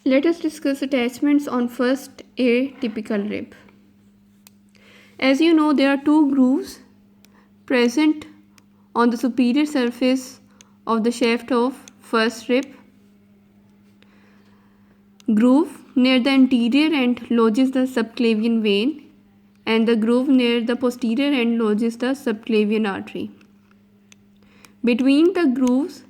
Let us discuss attachments on first atypical rib. As you know, there are two grooves present on the superior surface of the shaft of first rib. Groove near the anterior end lodges the subclavian vein, and the groove near the posterior end lodges the subclavian artery. Between the grooves,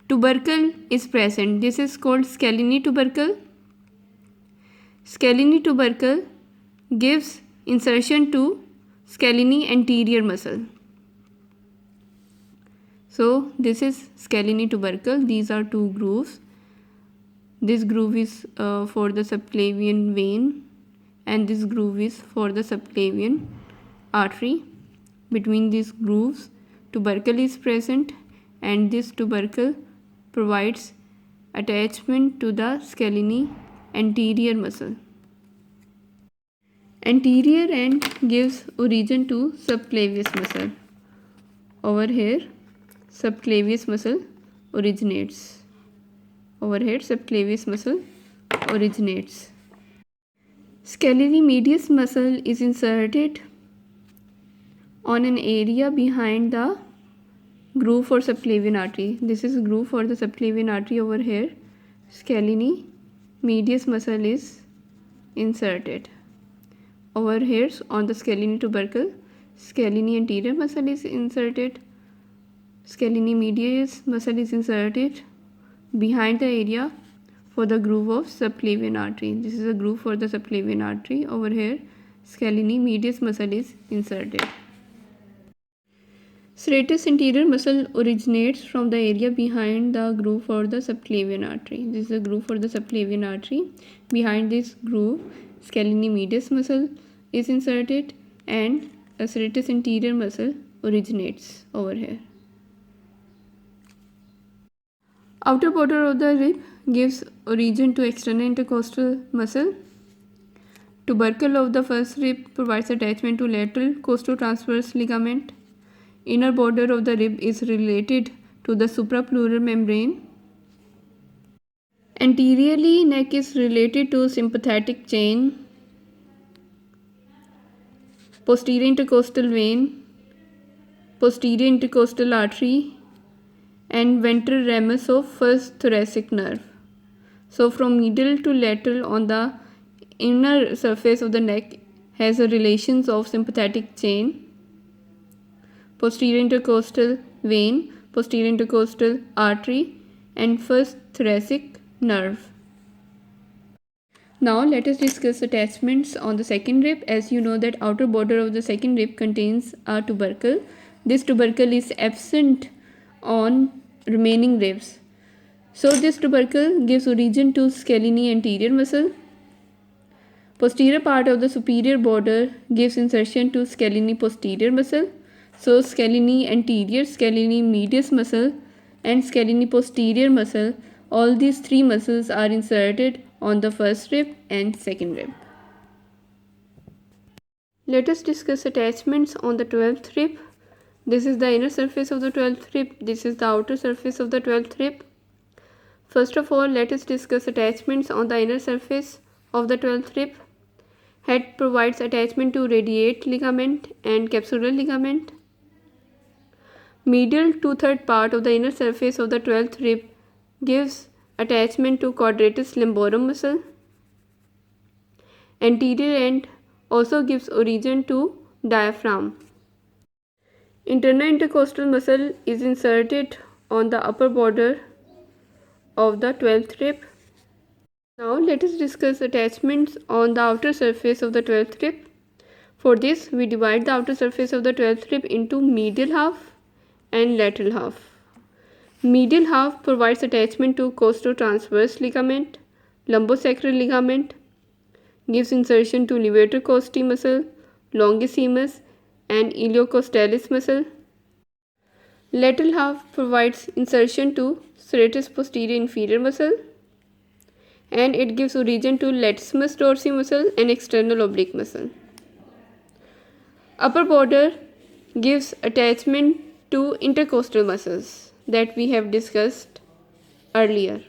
tubercle is present. This is called scalene tubercle. Scalene tubercle gives insertion to scalene anterior muscle. So this is scalene tubercle. These are two grooves. This groove is for the subclavian vein, and this groove is for the subclavian artery. Between these grooves, tubercle is present, and this tubercle provides attachment to the scalene anterior muscle. Anterior end gives origin to subclavius muscle. Over here, subclavius muscle originates. Overhead, subclavius muscle originates. Scalene medius muscle is inserted on an area behind the groove for subclavian artery. This is groove for the subclavian artery over here. Scalene medius muscle is inserted. Over here on the scalene tubercle, scalene anterior muscle is inserted. Scalene medius muscle is inserted behind the area for the groove of subclavian artery. This is a groove for the subclavian artery. Over here, scalene medius muscle is inserted. Serratus anterior muscle originates from the area behind the groove for the subclavian artery. This is a groove for the subclavian artery. Behind this groove, scalene medius muscle is inserted, and a serratus anterior muscle originates over here. Outer border of the rib gives origin to external intercostal muscle. Tubercle of the first rib provides attachment to lateral costotransverse ligament. Inner border of the rib is related to the suprapleural membrane. Anteriorly, neck is related to sympathetic chain, posterior intercostal vein, posterior intercostal artery, and ventral ramus of first thoracic nerve. So from medial to lateral on the inner surface of the neck has a relations of sympathetic chain, posterior intercostal vein, posterior intercostal artery, and first thoracic nerve. Now let us discuss attachments on the second rib. As you know that outer border of the second rib contains a tubercle. This tubercle is absent on remaining ribs. So this tubercle gives origin to scalene anterior muscle. Posterior part of the superior border gives insertion to scalene posterior muscle. So scalene anterior, scalene medius muscle, and scalene posterior muscle, all these three muscles are inserted on the first rib and second rib. Let us discuss attachments on the 12th rib. This is the inner surface of the 12th rib. This is the outer surface of the 12th rib. First of all, let us discuss attachments on the inner surface of the 12th rib. Head provides attachment to radiate ligament and capsular ligament. Medial 2/3 part of the inner surface of the 12th rib gives attachment to quadratus lumborum muscle. Anterior end also gives origin to diaphragm. Internal intercostal muscle is inserted on the upper border of the 12th rib. Now let us discuss attachments on the outer surface of the 12th rib. For this, we divide the outer surface of the 12th rib into medial half and lateral half. Medial half provides attachment to costotransverse ligament, lumbosacral ligament, gives insertion to levator costae muscle, longissimus, and iliocostalis muscle. Lateral half provides insertion to serratus posterior inferior muscle, and it gives origin to latissimus dorsi muscle and external oblique muscle. Upper border gives attachment to intercostal muscles that we have discussed earlier.